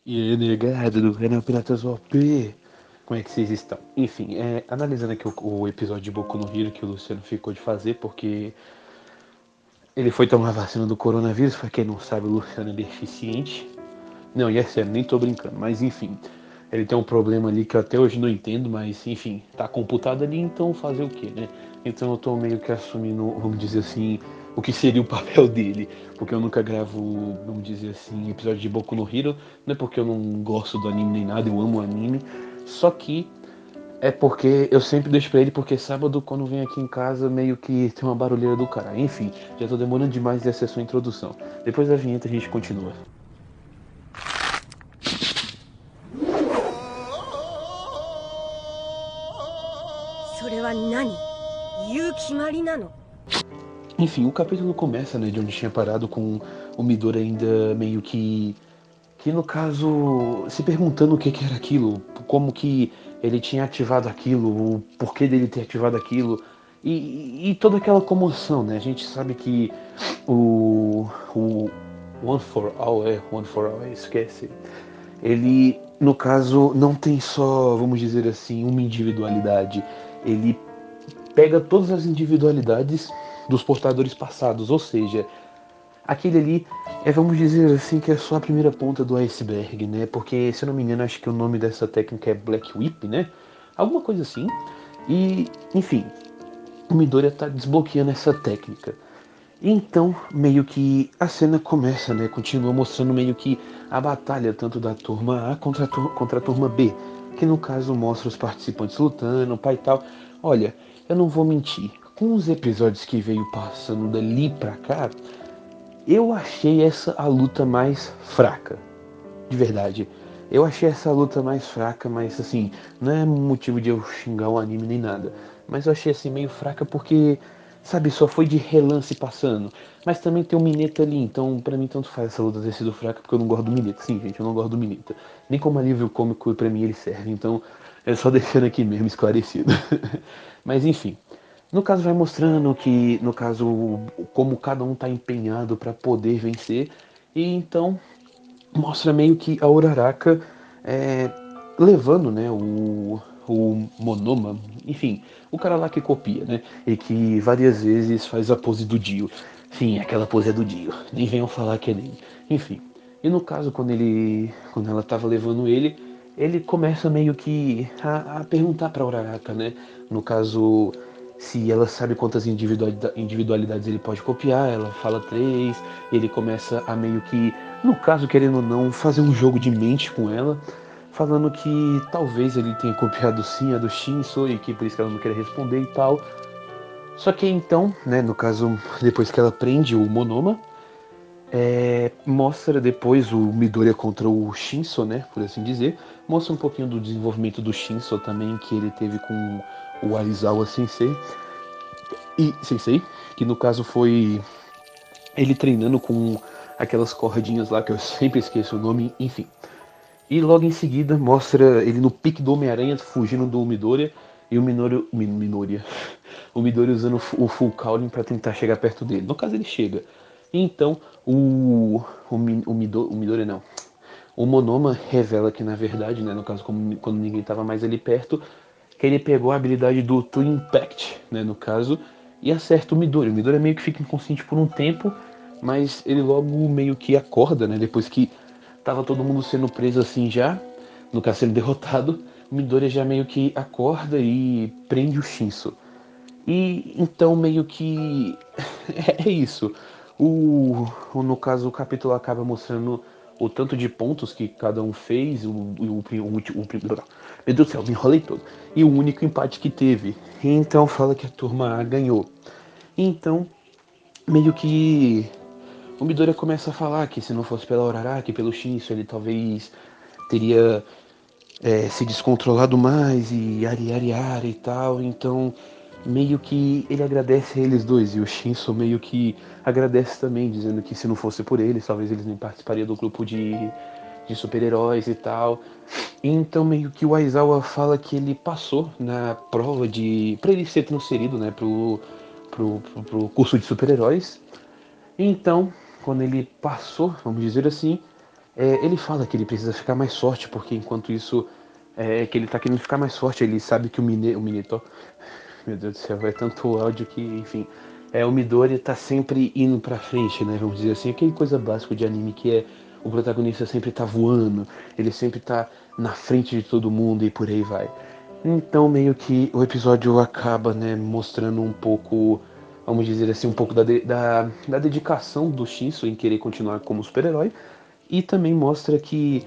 E aí, negado do canal Piratas OP, como é que vocês estão? Enfim, analisando aqui o episódio de Boku no Hero que o Luciano ficou de fazer, porque ele foi tomar a vacina do coronavírus. Pra quem não sabe, o Luciano é deficiente. Não, e é sério, nem tô brincando, mas enfim, ele tem um problema ali que eu até hoje não entendo, mas enfim, tá computado ali, então fazer o quê, né? Então eu tô meio que assumindo, vamos dizer assim, o que seria o papel dele, porque eu nunca gravo, vamos dizer assim, episódio de Boku no Hero, não é porque eu não gosto do anime nem nada, eu amo o anime, só que é porque eu sempre deixo pra ele, porque sábado quando vem aqui em casa meio que tem uma barulheira do cara. Enfim, já tô demorando demais dessa sua introdução. Depois da vinheta a gente continua. それは何？言う決まりなの？ Enfim, o capítulo começa, né, de onde tinha parado com o Midori ainda meio que no caso, se perguntando o que era aquilo, como que ele tinha ativado aquilo, o porquê dele ter ativado aquilo, e toda aquela comoção, né? A gente sabe que o One for All, esquece. Ele, no caso, não tem só, vamos dizer assim, uma individualidade. Ele pega todas as individualidades dos portadores passados, ou seja, aquele ali vamos dizer assim, que é só a primeira ponta do iceberg, né? Porque, se eu não me engano, acho que o nome dessa técnica é Black Whip, né? Alguma coisa assim. E, enfim, o Midoriya tá desbloqueando essa técnica. Então, meio que a cena começa, né? Continua mostrando meio que a batalha tanto da turma A contra a turma B, que no caso mostra os participantes lutando, pai e tal. Olha, eu não vou mentir, com os episódios que veio passando dali pra cá, eu achei essa a luta mais fraca, de verdade. Eu achei essa luta mais fraca, mas assim, não é motivo de eu xingar o anime nem nada. Mas eu achei assim meio fraca porque, sabe, só foi de relance passando. Mas também tem o Mineta ali, então pra mim tanto faz essa luta ter sido fraca porque eu não gosto do Mineta. Sim, gente, eu não gosto do Mineta. Nem como alívio cômico pra mim ele serve, então é só deixando aqui mesmo esclarecido. Mas enfim. No caso vai mostrando que, no caso, como cada um tá empenhado para poder vencer. E então mostra meio que a Uraraka é, levando, né, o Monoma, enfim, o cara lá que copia, né, e que várias vezes faz a pose do Dio. Sim, aquela pose é do Dio, nem venham falar que é dele. Enfim, e no caso quando ela tava levando ele começa meio que a perguntar pra Uraraka, né, no caso se ela sabe quantas individualidades ele pode copiar, ela fala três, ele começa a meio que, no caso, querendo ou não, fazer um jogo de mente com ela, falando que talvez ele tenha copiado sim a do Shinso e que por isso que ela não quer responder e tal. Só que então, né, no caso, depois que ela prende o Monoma, mostra depois o Midoriya contra o Shinso, né, por assim dizer, mostra um pouquinho do desenvolvimento do Shinso também, que ele teve com o Aizawa Sensei, que no caso foi ele treinando com aquelas cordinhas lá que eu sempre esqueço o nome, enfim. E logo em seguida mostra ele no pique do Homem-Aranha fugindo do Midoriya e o Midoriya usando o Full Cowling para tentar chegar perto dele. No caso ele chega. E então o Midoriya não. O Monoma revela que na verdade, né, no caso quando ninguém estava mais ali perto, que ele pegou a habilidade do Twin Impact, né, no caso, e acerta o Midori. O Midori meio que fica inconsciente por um tempo, mas ele logo meio que acorda, né, depois que tava todo mundo sendo preso assim já, no caso sendo derrotado, o Midori já meio que acorda e prende o Shinso. E então meio que é isso. No caso, o capítulo acaba mostrando o tanto de pontos que cada um fez, meu Deus do céu, me enrolei todo. E o único empate que teve. Então fala que a turma A ganhou. Então, meio que o Midoriya começa a falar que se não fosse pela Uraraki, pelo Shinso, ele talvez teria se descontrolado mais e yari yari yari e tal. Então, meio que ele agradece a eles dois. E o Shinso meio que agradece também, dizendo que se não fosse por eles, talvez eles nem participariam do grupo de super-heróis e tal. Então, meio que o Aizawa fala que ele passou na prova de para ele ser transferido, né, pro curso de super-heróis. Então, quando ele passou, vamos dizer assim, Ele fala que ele precisa ficar mais forte, porque enquanto isso, que ele tá querendo ficar mais forte, ele sabe que o Minato, meu Deus do céu, é tanto ódio que, enfim, o Midori tá sempre indo pra frente, né, vamos dizer assim, aquele coisa básica de anime que o protagonista sempre tá voando, ele sempre tá na frente de todo mundo e por aí vai. Então meio que o episódio acaba, né, mostrando um pouco, vamos dizer assim, um pouco da dedicação do Shinso em querer continuar como super-herói, e também mostra que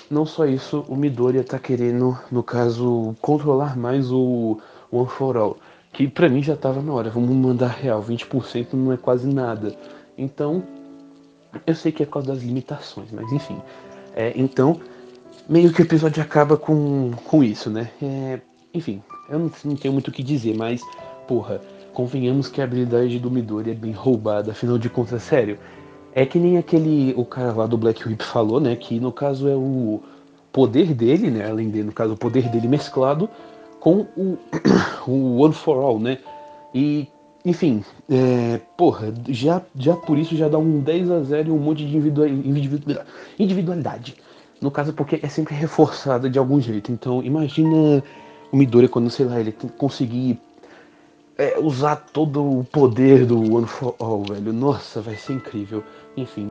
não só isso, o Midoriya tá querendo, no caso, controlar mais o One for All, que pra mim já tava na hora, vamos mandar real, 20% não é quase nada. Então, eu sei que é por causa das limitações, mas enfim. Então, meio que o episódio acaba com isso, né? Enfim, eu não tenho muito o que dizer, mas, porra, convenhamos que a habilidade do Midori é bem roubada, afinal de contas, sério. É que nem o cara lá do Black Whip falou, né? Que no caso é o poder dele, né? Além de, no caso, o poder dele mesclado com o One for All, né? E, enfim, porra, já por isso já dá um 10-0 e um monte de individualidade. No caso, porque é sempre reforçada de algum jeito. Então, imagina o Midori quando, sei lá, ele conseguir usar todo o poder do One for All, velho. Nossa, vai ser incrível. Enfim.